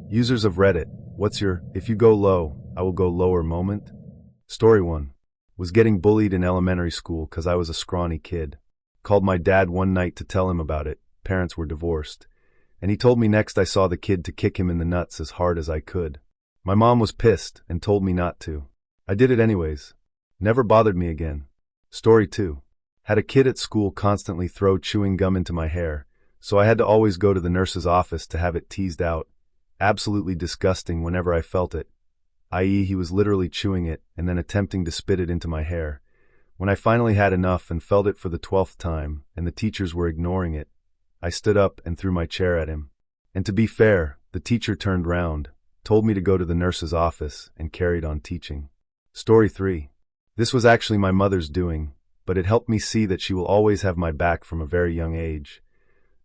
Users of Reddit, what's your, if you go low, I will go lower moment? Story 1. Was getting bullied in elementary school because I was a scrawny kid. Called my dad one night to tell him about it. Parents were divorced. And he told me next I saw the kid to kick him in the nuts as hard as I could. My mom was pissed and told me not to. I did it anyways. Never bothered me again. Story 2. Had a kid at school constantly throw chewing gum into my hair, so I had to always go to the nurse's office to have it teased out. Absolutely disgusting whenever I felt it, i.e. he was literally chewing it and then attempting to spit it into my hair. When I finally had enough and felt it for the 12th time, and the teachers were ignoring it, I stood up and threw my chair at him. And to be fair, the teacher turned round, told me to go to the nurse's office, and carried on teaching. Story 3. This was actually my mother's doing, but it helped me see that she will always have my back from a very young age.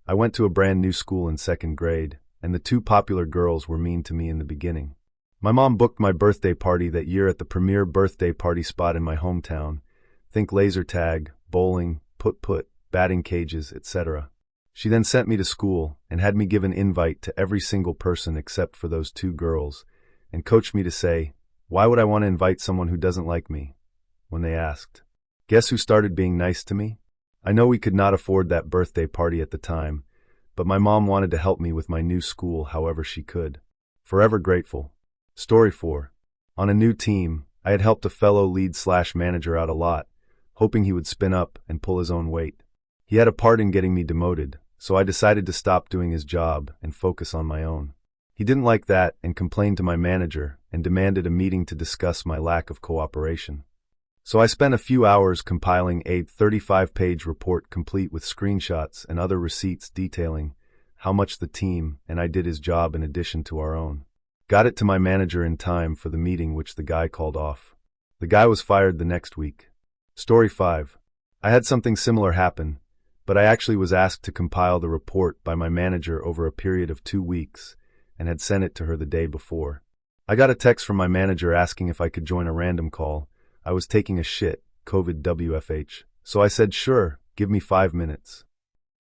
I went to a brand new school in 2nd grade, and the 2 popular girls were mean to me in the beginning. My mom booked my birthday party that year at the premier birthday party spot in my hometown. Think laser tag, bowling, put, batting cages, etc. She then sent me to school and had me give an invite to every single person except for those 2 girls, and coached me to say, "Why would I want to invite someone who doesn't like me?" when they asked. Guess who started being nice to me? I know we could not afford that birthday party at the time, but my mom wanted to help me with my new school however she could. Forever grateful. Story 4. On a new team, I had helped a fellow lead/manager out a lot, hoping he would spin up and pull his own weight. He had a part in getting me demoted, so I decided to stop doing his job and focus on my own. He didn't like that and complained to my manager and demanded a meeting to discuss my lack of cooperation. So I spent a few hours compiling a 35-page report complete with screenshots and other receipts detailing how much the team and I did his job in addition to our own. Got it to my manager in time for the meeting which the guy called off. The guy was fired the next week. Story 5. I had something similar happen, but I actually was asked to compile the report by my manager over a period of 2 weeks and had sent it to her the day before. I got a text from my manager asking if I could join a random call. I was taking a shit, COVID WFH, so I said sure, give me 5 minutes.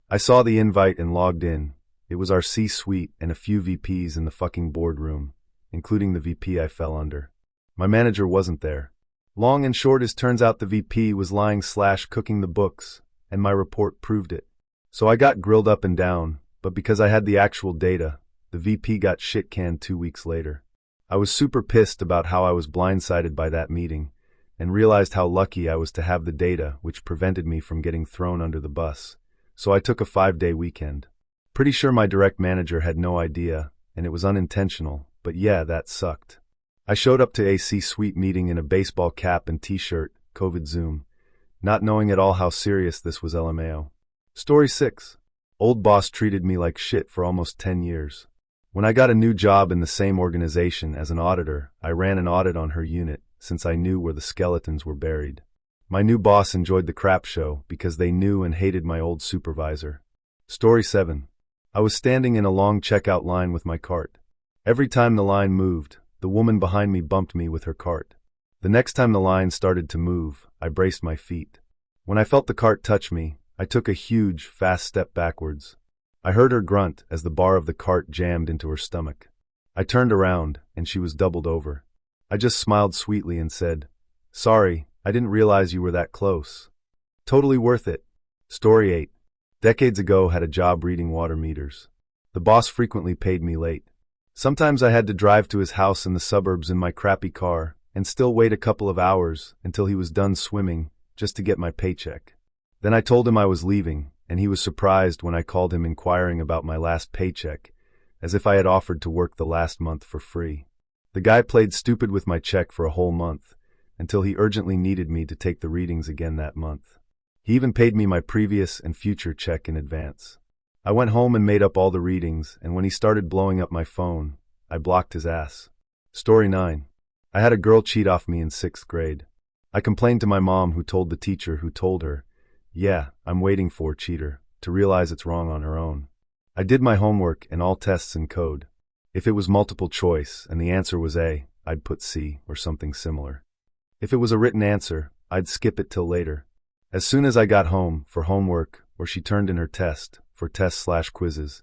I saw the invite and logged in. It was our C-suite and a few VPs in the fucking boardroom, including the VP I fell under. My manager wasn't there. Long and short is turns out the VP was lying/cooking the books, and my report proved it. So I got grilled up and down, but because I had the actual data, the VP got shit-canned 2 weeks later. I was super pissed about how I was blindsided by that meeting, and realized how lucky I was to have the data which prevented me from getting thrown under the bus, so I took a 5-day weekend. Pretty sure my direct manager had no idea, and it was unintentional, but yeah, that sucked. I showed up to a C-suite meeting in a baseball cap and t-shirt, COVID Zoom, not knowing at all how serious this was LMAO. Story 6. Old boss treated me like shit for almost 10 years. When I got a new job in the same organization as an auditor, I ran an audit on her unit, since I knew where the skeletons were buried. My new boss enjoyed the crap show because they knew and hated my old supervisor. Story 7. I was standing in a long checkout line with my cart. Every time the line moved, the woman behind me bumped me with her cart. The next time the line started to move, I braced my feet. When I felt the cart touch me, I took a huge, fast step backwards. I heard her grunt as the bar of the cart jammed into her stomach. I turned around, and she was doubled over. I just smiled sweetly and said, "Sorry, I didn't realize you were that close." Totally worth it. Story 8. Decades ago had a job reading water meters. The boss frequently paid me late. Sometimes I had to drive to his house in the suburbs in my crappy car and still wait a couple of hours until he was done swimming just to get my paycheck. Then I told him I was leaving, and he was surprised when I called him inquiring about my last paycheck, as if I had offered to work the last month for free. The guy played stupid with my check for a whole month, until he urgently needed me to take the readings again that month. He even paid me my previous and future check in advance. I went home and made up all the readings, and when he started blowing up my phone, I blocked his ass. Story 9. I had a girl cheat off me in 6th grade. I complained to my mom, who told the teacher, who told her, "Yeah, I'm waiting for cheater," to realize it's wrong on her own. I did my homework and all tests in code. If it was multiple choice and the answer was A, I'd put C or something similar. If it was a written answer, I'd skip it till later. As soon as I got home for homework or she turned in her test for tests/quizzes,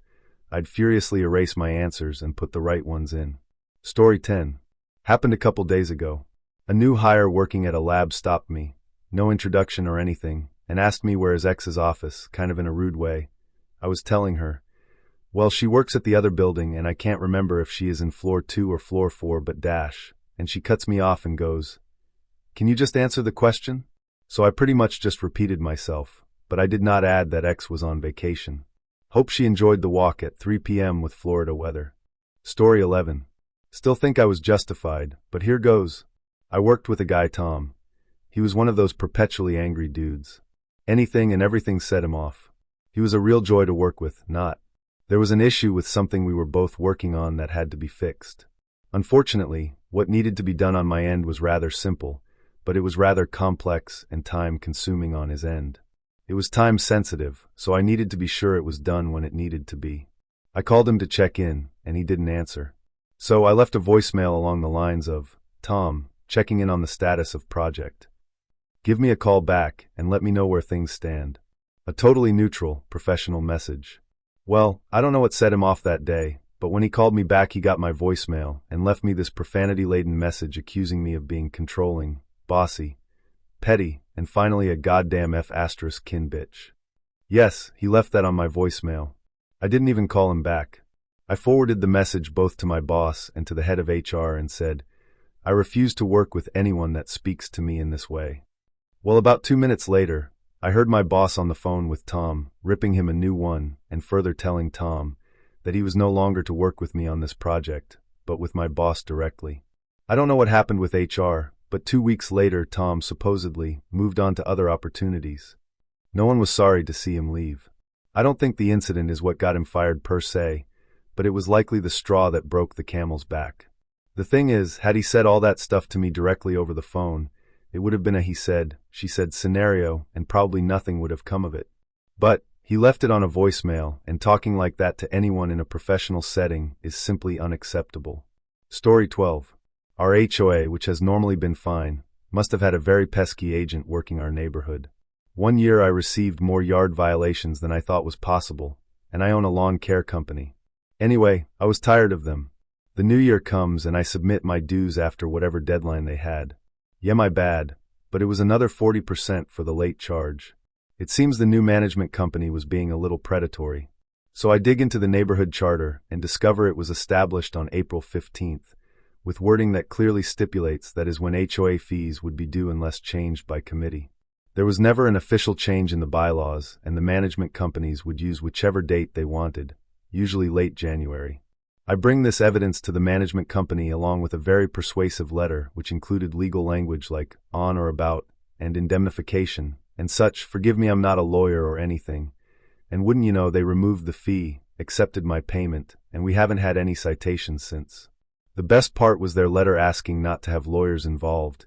I'd furiously erase my answers and put the right ones in. Story 10. Happened a couple days ago. A new hire working at a lab stopped me, no introduction or anything, and asked me where his ex's office, kind of in a rude way. I was telling her, well, she works at the other building and I can't remember if she is in floor 2 or floor 4 but dash, and she cuts me off and goes, "Can you just answer the question?" So I pretty much just repeated myself, but I did not add that X was on vacation. Hope she enjoyed the walk at 3 p.m. with Florida weather. Story 11. Still think I was justified, but here goes. I worked with a guy, Tom. He was one of those perpetually angry dudes. Anything and everything set him off. He was a real joy to work with, not. There was an issue with something we were both working on that had to be fixed. Unfortunately, what needed to be done on my end was rather simple, but it was rather complex and time-consuming on his end. It was time-sensitive, so I needed to be sure it was done when it needed to be. I called him to check in, and he didn't answer. So I left a voicemail along the lines of, "Tom, checking in on the status of project. Give me a call back and let me know where things stand." A totally neutral, professional message. Well, I don't know what set him off that day, but when he called me back he got my voicemail and left me this profanity-laden message accusing me of being controlling, bossy, petty, and finally a goddamn kin bitch. Yes, he left that on my voicemail. I didn't even call him back. I forwarded the message both to my boss and to the head of HR and said, "I refuse to work with anyone that speaks to me in this way." Well, about 2 minutes later, I heard my boss on the phone with Tom, ripping him a new one, and further telling Tom that he was no longer to work with me on this project, but with my boss directly. I don't know what happened with HR, but 2 weeks later Tom supposedly moved on to other opportunities. No one was sorry to see him leave. I don't think the incident is what got him fired per se, but it was likely the straw that broke the camel's back. The thing is, had he said all that stuff to me directly over the phone, it would have been a he said, she said scenario, and probably nothing would have come of it. But he left it on a voicemail, and talking like that to anyone in a professional setting is simply unacceptable. Story 12. Our HOA, which has normally been fine, must have had a very pesky agent working our neighborhood. One year I received more yard violations than I thought was possible, and I own a lawn care company. Anyway, I was tired of them. The new year comes and I submit my dues after whatever deadline they had. Yeah, my bad, but it was another 40% for the late charge. It seems the new management company was being a little predatory. So I dig into the neighborhood charter and discover it was established on April 15th, with wording that clearly stipulates that is when HOA fees would be due unless changed by committee. There was never an official change in the bylaws, and the management companies would use whichever date they wanted, usually late January. I bring this evidence to the management company along with a very persuasive letter which included legal language like on or about and indemnification and such. Forgive me, I'm not a lawyer or anything. And wouldn't you know, they removed the fee, accepted my payment, and we haven't had any citations since. The best part was their letter asking not to have lawyers involved,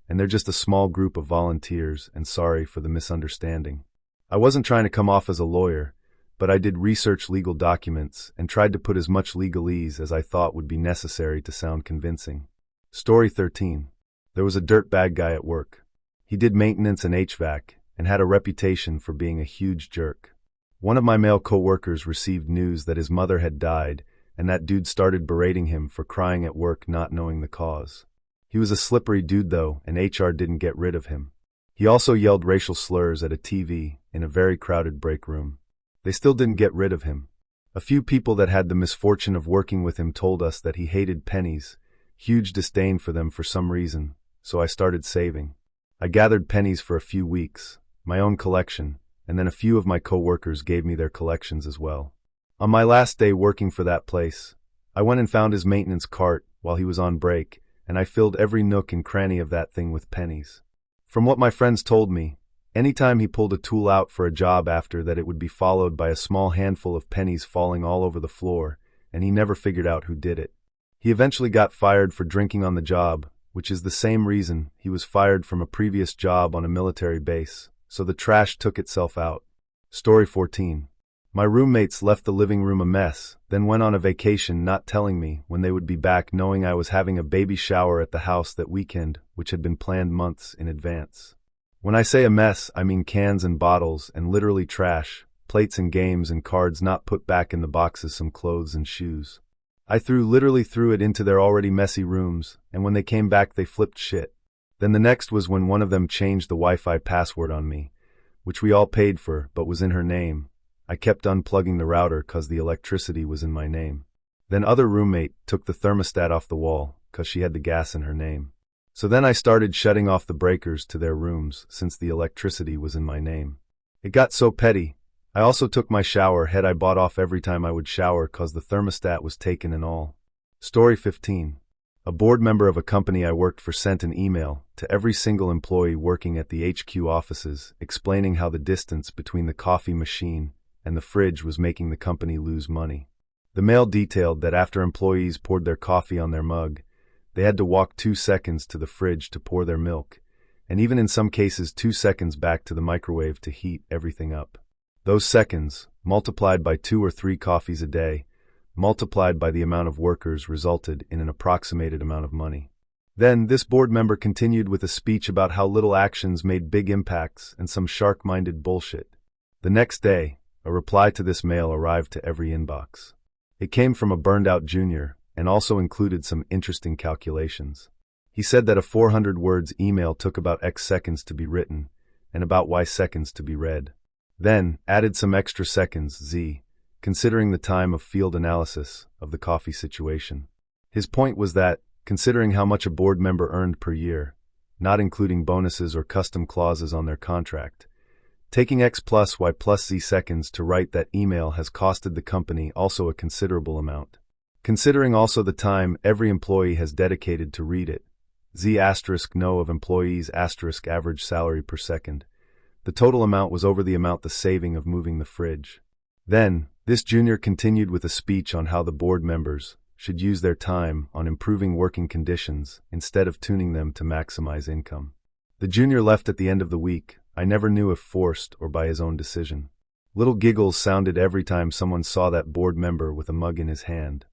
and they're just a small group of volunteers, and sorry for the misunderstanding. I wasn't trying to come off as a lawyer, but I did research legal documents and tried to put as much legalese as I thought would be necessary to sound convincing. Story 13. There was a dirtbag guy at work. He did maintenance and HVAC and had a reputation for being a huge jerk. One of my male co-workers received news that his mother had died, and that dude started berating him for crying at work not knowing the cause. He was a slippery dude though, and HR didn't get rid of him. He also yelled racial slurs at a TV in a very crowded break room. They still didn't get rid of him. A few people that had the misfortune of working with him told us that he hated pennies, huge disdain for them for some reason, so I started saving. I gathered pennies for a few weeks, my own collection, and then a few of my co-workers gave me their collections as well. On my last day working for that place, I went and found his maintenance cart while he was on break, and I filled every nook and cranny of that thing with pennies. From what my friends told me, anytime he pulled a tool out for a job after that, it would be followed by a small handful of pennies falling all over the floor, and he never figured out who did it. He eventually got fired for drinking on the job, which is the same reason he was fired from a previous job on a military base, so the trash took itself out. Story 14. My roommates left the living room a mess, then went on a vacation not telling me when they would be back, knowing I was having a baby shower at the house that weekend, which had been planned months in advance. When I say a mess, I mean cans and bottles and literally trash, plates and games and cards not put back in the boxes, some clothes and shoes. I literally threw it into their already messy rooms, and when they came back they flipped shit. Then the next was when one of them changed the Wi-Fi password on me, which we all paid for, but was in her name. I kept unplugging the router cause the electricity was in my name. Then other roommate took the thermostat off the wall cause she had the gas in her name. So then I started shutting off the breakers to their rooms since the electricity was in my name. It got so petty. I also took my shower head I bought off every time I would shower cause the thermostat was taken and all. Story 15. A board member of a company I worked for sent an email to every single employee working at the HQ offices explaining how the distance between the coffee machine and the fridge was making the company lose money. The mail detailed that after employees poured their coffee on their mug, they had to walk 2 seconds to the fridge to pour their milk, and even in some cases 2 seconds back to the microwave to heat everything up. Those seconds, multiplied by 2 or 3 coffees a day, multiplied by the amount of workers, resulted in an approximated amount of money. Then, this board member continued with a speech about how little actions made big impacts and some shark-minded bullshit. The next day, a reply to this mail arrived to every inbox. It came from a burned-out junior and also included some interesting calculations. He said that a 400 words email took about X seconds to be written and about Y seconds to be read. Then, added some extra seconds, Z, considering the time of field analysis of the coffee situation. His point was that, considering how much a board member earned per year, not including bonuses or custom clauses on their contract, taking X plus Y plus Z seconds to write that email has costed the company also a considerable amount. Considering also the time every employee has dedicated to read it, Z asterisk no of employees asterisk average salary per second, the total amount was over the amount the saving of moving the fridge. Then, this junior continued with a speech on how the board members should use their time on improving working conditions instead of tuning them to maximize income. The junior left at the end of the week, I never knew if forced or by his own decision. Little giggles sounded every time someone saw that board member with a mug in his hand.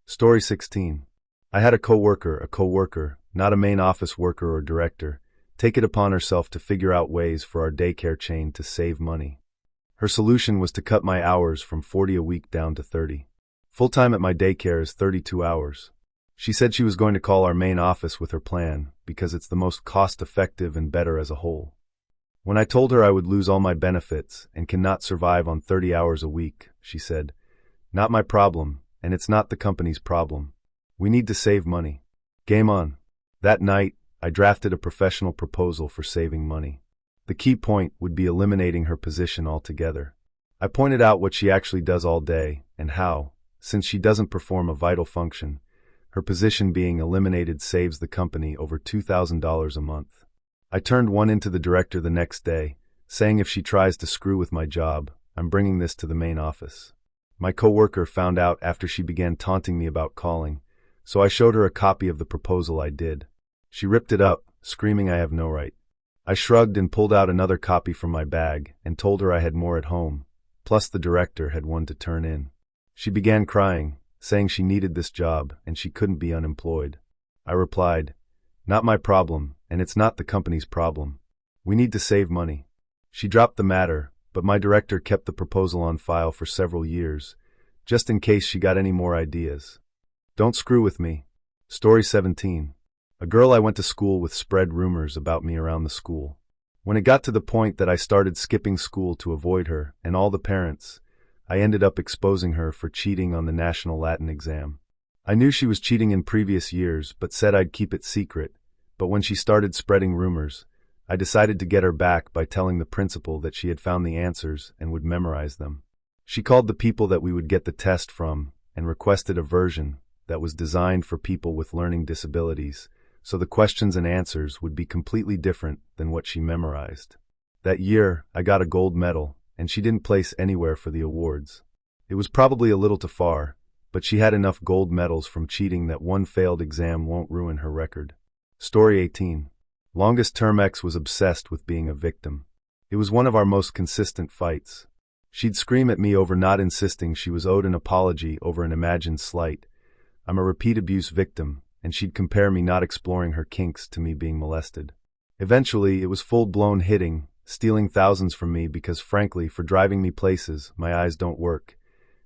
Story 16. I had a coworker, not a main office worker or director, take it upon herself to figure out ways for our daycare chain to save money. Her solution was to cut my hours from 40 a week down to 30. Full-time at my daycare is 32 hours. She said she was going to call our main office with her plan because it's the most cost-effective and better as a whole. When I told her I would lose all my benefits and cannot survive on 30 hours a week, she said, "Not my problem, and it's not the company's problem. We need to save money. Game on." That night, I drafted a professional proposal for saving money. The key point would be eliminating her position altogether. I pointed out what she actually does all day and how, since she doesn't perform a vital function, her position being eliminated saves the company over $2,000 a month. I turned one into the director the next day, saying if she tries to screw with my job, I'm bringing this to the main office. My coworker found out after she began taunting me about calling, so I showed her a copy of the proposal I did. She ripped it up, screaming I have no right. I shrugged and pulled out another copy from my bag and told her I had more at home, plus the director had one to turn in. She began crying, saying she needed this job and she couldn't be unemployed. I replied, "Not my problem, and it's not the company's problem. We need to save money." She dropped the matter, but my director kept the proposal on file for several years, just in case she got any more ideas. Don't screw with me. Story 17. A girl I went to school with spread rumors about me around the school. When it got to the point that I started skipping school to avoid her and all the parents, I ended up exposing her for cheating on the National Latin exam. I knew she was cheating in previous years but said I'd keep it secret, but when she started spreading rumors, I decided to get her back by telling the principal that she had found the answers and would memorize them. She called the people that we would get the test from and requested a version that was designed for people with learning disabilities, so the questions and answers would be completely different than what she memorized. That year, I got a gold medal, and she didn't place anywhere for the awards. It was probably a little too far, but she had enough gold medals from cheating that one failed exam won't ruin her record. Story 18. Longest term ex was obsessed with being a victim. It was one of our most consistent fights. She'd scream at me over not insisting she was owed an apology over an imagined slight. I'm a repeat abuse victim, and she'd compare me not exploring her kinks to me being molested. Eventually, it was full-blown hitting, stealing thousands from me because, frankly, for driving me places, my eyes don't work,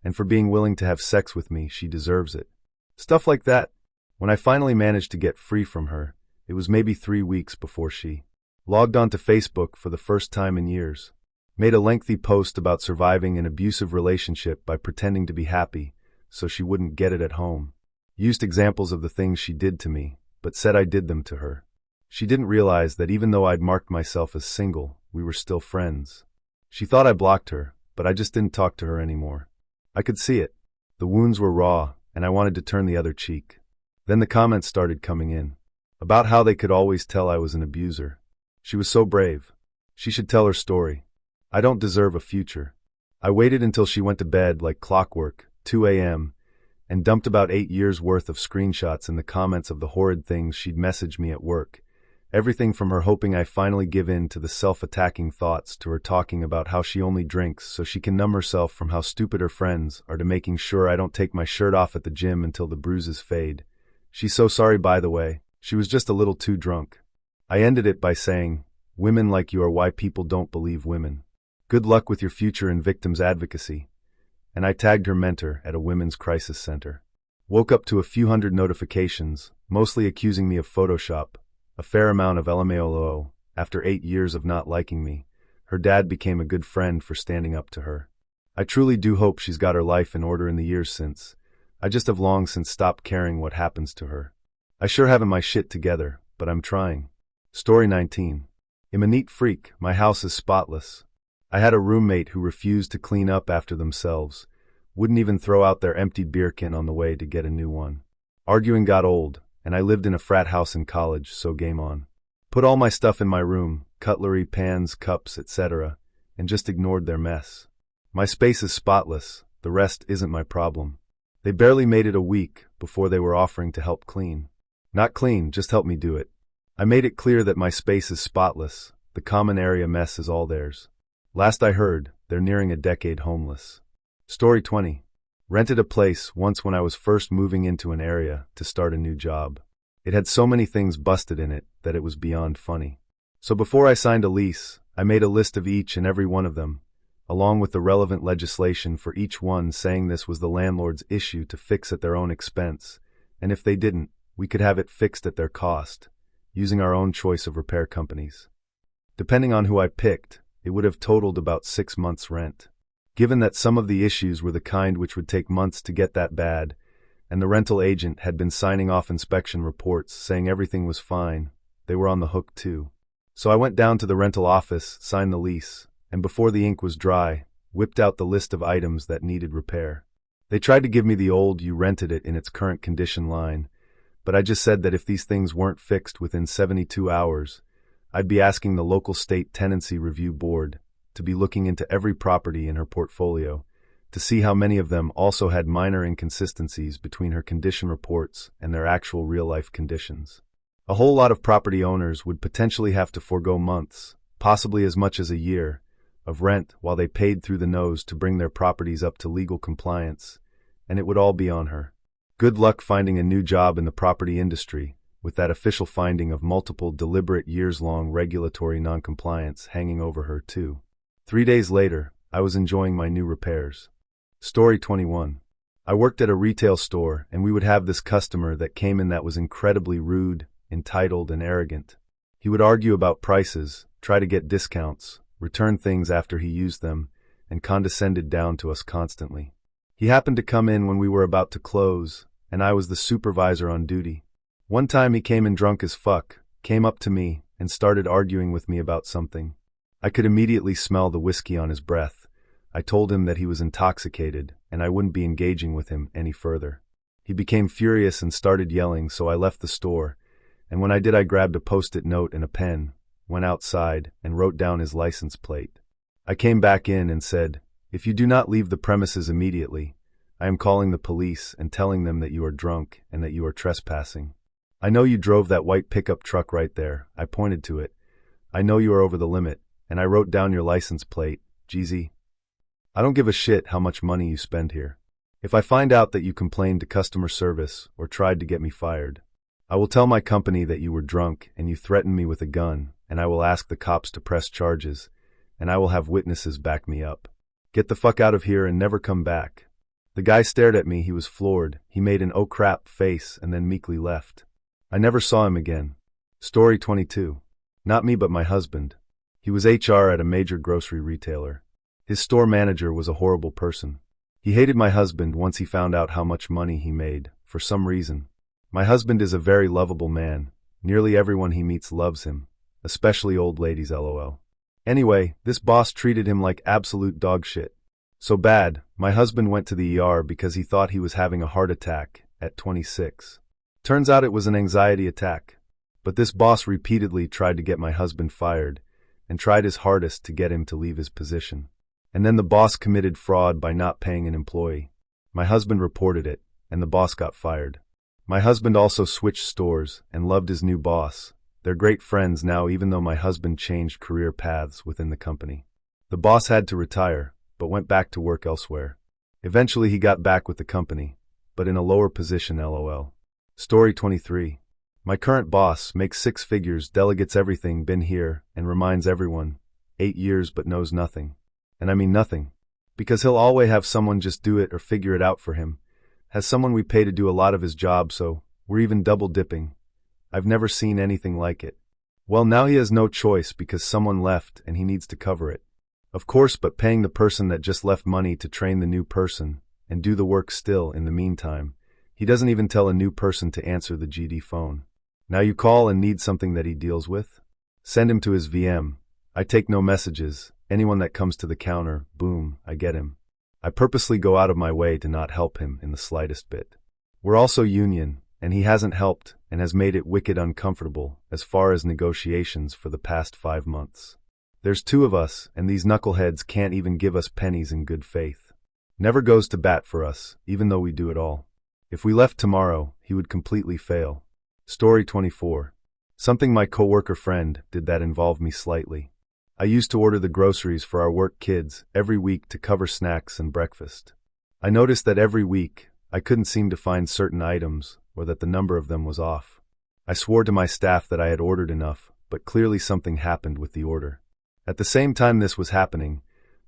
and for being willing to have sex with me, she deserves it. Stuff like that. When I finally managed to get free from her, it was maybe 3 weeks before she logged onto Facebook for the first time in years, made a lengthy post about surviving an abusive relationship by pretending to be happy so she wouldn't get it at home, used examples of the things she did to me, but said I did them to her. She didn't realize that even though I'd marked myself as single, we were still friends. She thought I blocked her, but I just didn't talk to her anymore. I could see it. The wounds were raw, and I wanted to turn the other cheek. Then the comments started coming in, about how they could always tell I was an abuser. She was so brave. She should tell her story. I don't deserve a future. I waited until she went to bed like clockwork, 2 a.m., and dumped about 8 years' worth of screenshots in the comments of the horrid things she'd messaged me at work. Everything from her hoping I finally give in to the self-attacking thoughts to her talking about how she only drinks so she can numb herself from how stupid her friends are to making sure I don't take my shirt off at the gym until the bruises fade. She's so sorry, by the way. She was just a little too drunk. I ended it by saying, "Women like you are why people don't believe women. Good luck with your future in victims advocacy." And I tagged her mentor at a women's crisis center. Woke up to a few hundred notifications, mostly accusing me of Photoshop, a fair amount of LMAO. After 8 years of not liking me, her dad became a good friend for standing up to her. I truly do hope she's got her life in order in the years since. I just have long since stopped caring what happens to her. I sure haven't my shit together, but I'm trying. Story 19. I'm a neat freak. My house is spotless. I had a roommate who refused to clean up after themselves, wouldn't even throw out their empty beer can on the way to get a new one. Arguing got old, and I lived in a frat house in college, so game on. Put all my stuff in my room, cutlery, pans, cups, etc., and just ignored their mess. My space is spotless, the rest isn't my problem. They barely made it a week before they were offering to help clean. Not clean, just help me do it. I made it clear that my space is spotless, the common area mess is all theirs. Last I heard, they're nearing a decade homeless. Story 20. Rented a place once when I was first moving into an area to start a new job. It had so many things busted in it that it was beyond funny. So before I signed a lease, I made a list of each and every one of them, along with the relevant legislation for each one saying this was the landlord's issue to fix at their own expense, and if they didn't, we could have it fixed at their cost, using our own choice of repair companies. Depending on who I picked, it would have totaled about 6 months' rent. Given that some of the issues were the kind which would take months to get that bad, and the rental agent had been signing off inspection reports saying everything was fine, they were on the hook too. So I went down to the rental office, signed the lease, and before the ink was dry, whipped out the list of items that needed repair. They tried to give me the old "you rented it in its current condition" line, but I just said that if these things weren't fixed within 72 hours, I'd be asking the local state tenancy review board to be looking into every property in her portfolio to see how many of them also had minor inconsistencies between her condition reports and their actual real-life conditions. A whole lot of property owners would potentially have to forego months, possibly as much as a year, of rent while they paid through the nose to bring their properties up to legal compliance, and it would all be on her. Good luck finding a new job in the property industry, with that official finding of multiple deliberate years-long regulatory noncompliance hanging over her too. 3 days later, I was enjoying my new repairs. Story 21. I worked at a retail store, and we would have this customer that came in that was incredibly rude, entitled, and arrogant. He would argue about prices, try to get discounts, return things after he used them, and condescended down to us constantly. He happened to come in when we were about to close, and I was the supervisor on duty. One time he came in drunk as fuck, came up to me, and started arguing with me about something. I could immediately smell the whiskey on his breath. I told him that he was intoxicated, and I wouldn't be engaging with him any further. He became furious and started yelling, so I left the store, and when I did I grabbed a post-it note and a pen, went outside, and wrote down his license plate. I came back in and said, "If you do not leave the premises immediately, I am calling the police and telling them that you are drunk and that you are trespassing. I know you drove that white pickup truck right there." I pointed to it. "I know you are over the limit, and I wrote down your license plate, GZ. I don't give a shit how much money you spend here. If I find out that you complained to customer service or tried to get me fired, I will tell my company that you were drunk and you threatened me with a gun, and I will ask the cops to press charges, and I will have witnesses back me up. Get the fuck out of here and never come back." The guy stared at me. He was floored. He made an "oh crap" face and then meekly left. I never saw him again. Story 22. Not me but my husband. He was HR at a major grocery retailer. His store manager was a horrible person. He hated my husband once he found out how much money he made, for some reason. My husband is a very lovable man. Nearly everyone he meets loves him, especially old ladies, lol. Anyway, this boss treated him like absolute dog shit. So bad, my husband went to the ER because he thought he was having a heart attack at 26. Turns out it was an anxiety attack. But this boss repeatedly tried to get my husband fired and tried his hardest to get him to leave his position. And then the boss committed fraud by not paying an employee. My husband reported it, and the boss got fired. My husband also switched stores and loved his new boss. They're great friends now, even though my husband changed career paths within the company. The boss had to retire, but went back to work elsewhere. Eventually he got back with the company, but in a lower position, lol. Story 23. My current boss makes 6 figures, delegates everything, been here, and reminds everyone, 8 years but knows nothing. And I mean nothing. Because he'll always have someone just do it or figure it out for him. Has someone we pay to do a lot of his job, so we're even double dipping. I've never seen anything like it. Well, now he has no choice because someone left and he needs to cover it. Of course, but paying the person that just left money to train the new person and do the work still in the meantime. He doesn't even tell a new person to answer the GD phone. Now you call and need something that he deals with? Send him to his VM. I take no messages. Anyone that comes to the counter, boom, I get him. I purposely go out of my way to not help him in the slightest bit. We're also union, and he hasn't helped and has made it wicked uncomfortable as far as negotiations for the past 5 months. There's 2 of us, and these knuckleheads can't even give us pennies in good faith. Never goes to bat for us, even though we do it all. If we left tomorrow, he would completely fail. Story 24. Something my coworker friend did that involved me slightly. I used to order the groceries for our work kids every week to cover snacks and breakfast. I noticed that every week, I couldn't seem to find certain items or that the number of them was off. I swore to my staff that I had ordered enough, but clearly something happened with the order. At the same time this was happening,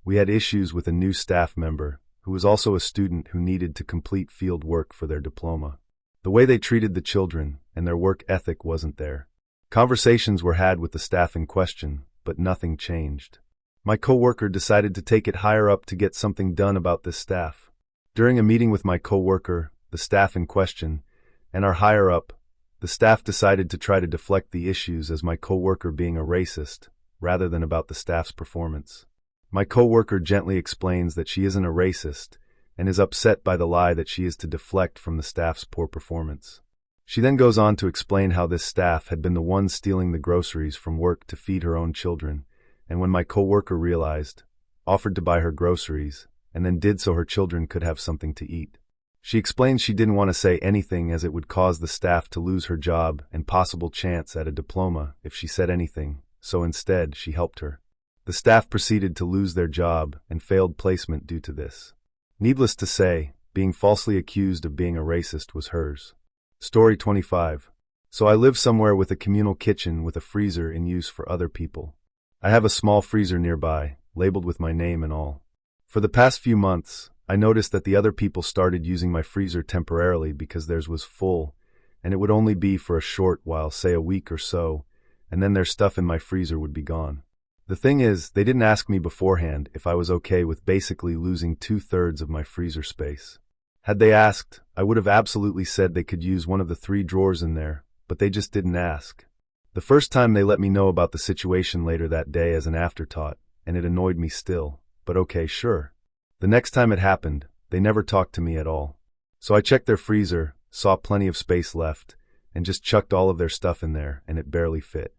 we had issues with a new staff member who was also a student who needed to complete field work for their diploma. The way they treated the children and their work ethic wasn't there. Conversations were had with the staff in question, but nothing changed. My coworker decided to take it higher up to get something done about this staff. During a meeting with my coworker, the staff in question, and our higher up, the staff decided to try to deflect the issues as my coworker being a racist, rather than about the staff's performance. My coworker gently explains that she isn't a racist and is upset by the lie that she is to deflect from the staff's poor performance. She then goes on to explain how this staff had been the one stealing the groceries from work to feed her own children, and when my coworker realized, offered to buy her groceries, and then did so her children could have something to eat. She explains she didn't want to say anything as it would cause the staff to lose her job and possible chance at a diploma if she said anything, so instead she helped her. The staff proceeded to lose their job and failed placement due to this. Needless to say, being falsely accused of being a racist was hers. Story 25. So I live somewhere with a communal kitchen with a freezer in use for other people. I have a small freezer nearby, labeled with my name and all. For the past few months, I noticed that the other people started using my freezer temporarily because theirs was full, and it would only be for a short while, say a week or so, and then their stuff in my freezer would be gone. The thing is, they didn't ask me beforehand if I was okay with basically losing 2/3 of my freezer space. Had they asked, I would have absolutely said they could use one of the 3 drawers in there, but they just didn't ask. The first time they let me know about the situation later that day as an afterthought, and it annoyed me still, but okay, sure. The next time it happened, they never talked to me at all. So I checked their freezer, saw plenty of space left, and just chucked all of their stuff in there, and it barely fit.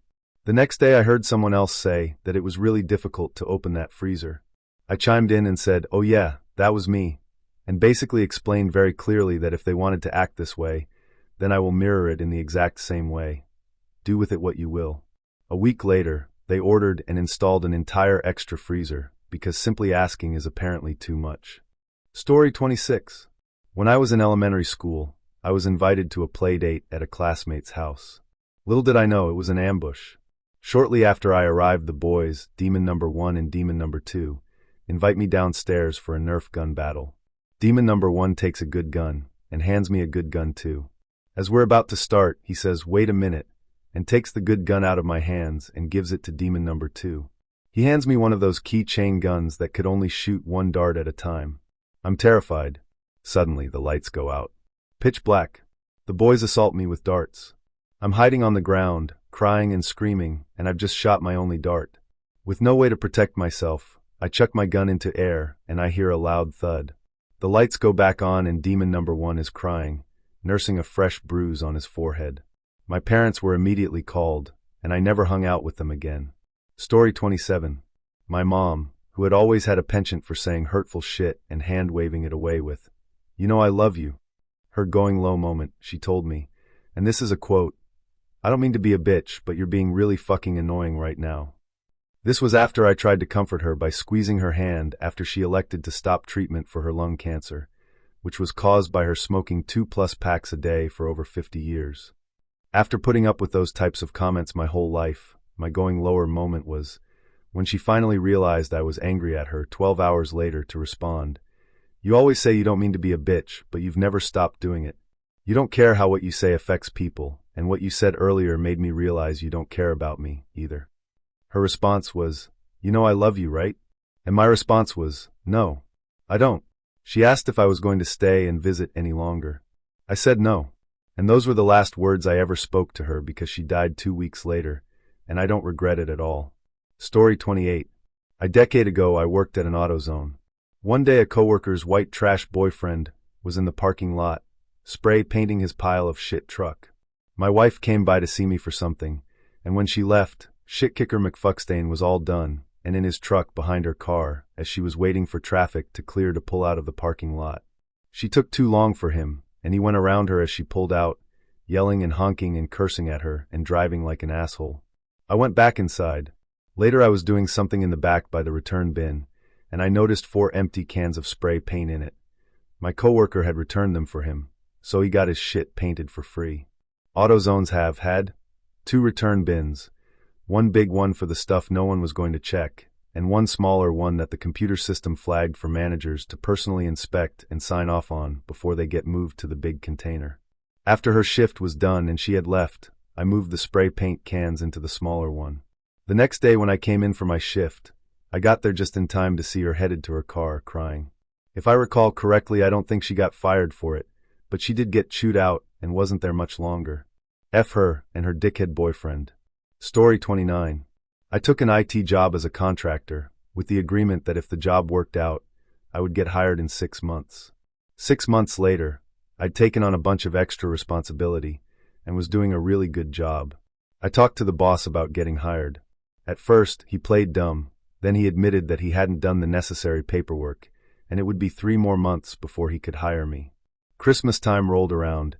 The next day I heard someone else say that it was really difficult to open that freezer. I chimed in and said, oh yeah, that was me, and basically explained very clearly that if they wanted to act this way, then I will mirror it in the exact same way. Do with it what you will. A week later, they ordered and installed an entire extra freezer, because simply asking is apparently too much. Story 26. When I was in elementary school, I was invited to a play date at a classmate's house. Little did I know it was an ambush. Shortly after I arrived, the boys, Demon Number 1 and Demon Number 2, invite me downstairs for a Nerf gun battle. Demon Number 1 takes a good gun and hands me a good gun too. As we're about to start, he says, "Wait a minute," and takes the good gun out of my hands and gives it to Demon Number 2. He hands me one of those keychain guns that could only shoot one dart at a time. I'm terrified. Suddenly, the lights go out. Pitch black. The boys assault me with darts. I'm hiding on the ground, crying and screaming, and I've just shot my only dart. With no way to protect myself, I chuck my gun into air, and I hear a loud thud. The lights go back on and Demon Number 1 is crying, nursing a fresh bruise on his forehead. My parents were immediately called, and I never hung out with them again. Story 27. My mom, who had always had a penchant for saying hurtful shit and hand-waving it away with, "You know I love you." Her going low moment, she told me, and this is a quote, "I don't mean to be a bitch, but you're being really fucking annoying right now." This was after I tried to comfort her by squeezing her hand after she elected to stop treatment for her lung cancer, which was caused by her smoking 2+ packs a day for over 50 years. After putting up with those types of comments my whole life, my going lower moment was when she finally realized I was angry at her 12 hours later to respond, "You always say you don't mean to be a bitch, but you've never stopped doing it. You don't care how what you say affects people, and what you said earlier made me realize you don't care about me, either." Her response was, "You know I love you, right?" And my response was, "No, I don't." She asked if I was going to stay and visit any longer. I said no. And those were the last words I ever spoke to her because she died 2 weeks later, and I don't regret it at all. Story 28. A decade ago, I worked at an AutoZone. One day, a coworker's white trash boyfriend was in the parking lot, spray painting his pile of shit truck. My wife came by to see me for something, and when she left, Shitkicker McFuckstain was all done and in his truck behind her car as she was waiting for traffic to clear to pull out of the parking lot. She took too long for him, and he went around her as she pulled out, yelling and honking and cursing at her and driving like an asshole. I went back inside. Later I was doing something in the back by the return bin, and I noticed 4 empty cans of spray paint in it. My coworker had returned them for him, so he got his shit painted for free. AutoZones have had 2 return bins, one big one for the stuff no one was going to check, and one smaller one that the computer system flagged for managers to personally inspect and sign off on before they get moved to the big container. After her shift was done and she had left, I moved the spray paint cans into the smaller one. The next day when I came in for my shift, I got there just in time to see her headed to her car, crying. If I recall correctly, I don't think she got fired for it, but she did get chewed out and wasn't there much longer. F her and her dickhead boyfriend. Story 29. I took an IT job as a contractor, with the agreement that if the job worked out, I would get hired in 6 months. 6 months later, I'd taken on a bunch of extra responsibility and was doing a really good job. I talked to the boss about getting hired. At first, he played dumb, then he admitted that he hadn't done the necessary paperwork, and it would be 3 more months before he could hire me. Christmas time rolled around,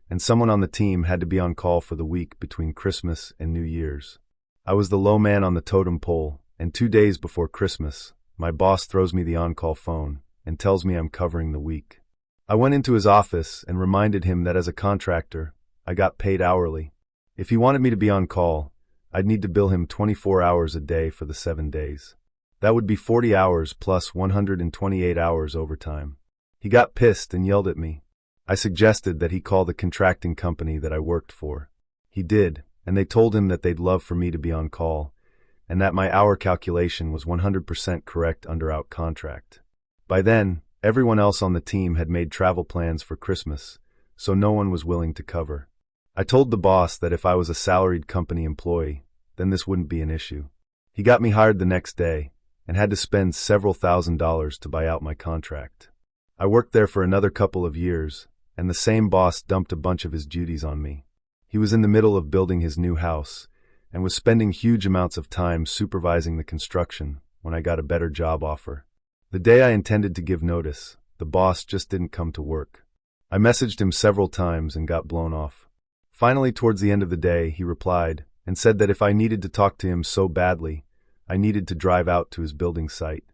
and someone on the team had to be on call for the week between Christmas and New Year's. I was the low man on the totem pole, and 2 days before Christmas, my boss throws me the on-call phone and tells me I'm covering the week. I went into his office and reminded him that as a contractor, I got paid hourly. If he wanted me to be on call, I'd need to bill him 24 hours a day for the 7 days. That would be 40 hours plus 128 hours overtime. He got pissed and yelled at me. I suggested that he call the contracting company that I worked for. He did, and they told him that they'd love for me to be on call, and that my hour calculation was 100% correct under our contract. By then, everyone else on the team had made travel plans for Christmas, so no one was willing to cover. I told the boss that if I was a salaried company employee, then this wouldn't be an issue. He got me hired the next day, and had to spend several $1,000s to buy out my contract. I worked there for another couple of years, and the same boss dumped a bunch of his duties on me. He was in the middle of building his new house, and was spending huge amounts of time supervising the construction when I got a better job offer. The day I intended to give notice, the boss just didn't come to work. I messaged him several times and got blown off. Finally, towards the end of the day, he replied and said that if I needed to talk to him so badly, I needed to drive out to his building site.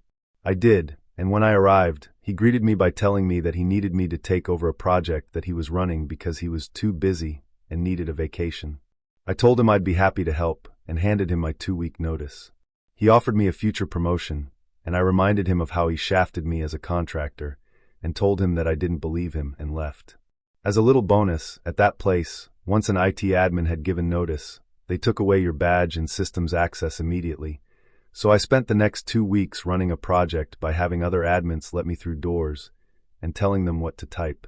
I did, and when I arrived, he greeted me by telling me that he needed me to take over a project that he was running because he was too busy and needed a vacation. I told him I'd be happy to help and handed him my 2-week notice. He offered me a future promotion, and I reminded him of how he shafted me as a contractor and told him that I didn't believe him and left. As a little bonus, at that place, once an IT admin had given notice, they took away your badge and systems access immediately. So I spent the next 2 weeks running a project by having other admins let me through doors and telling them what to type.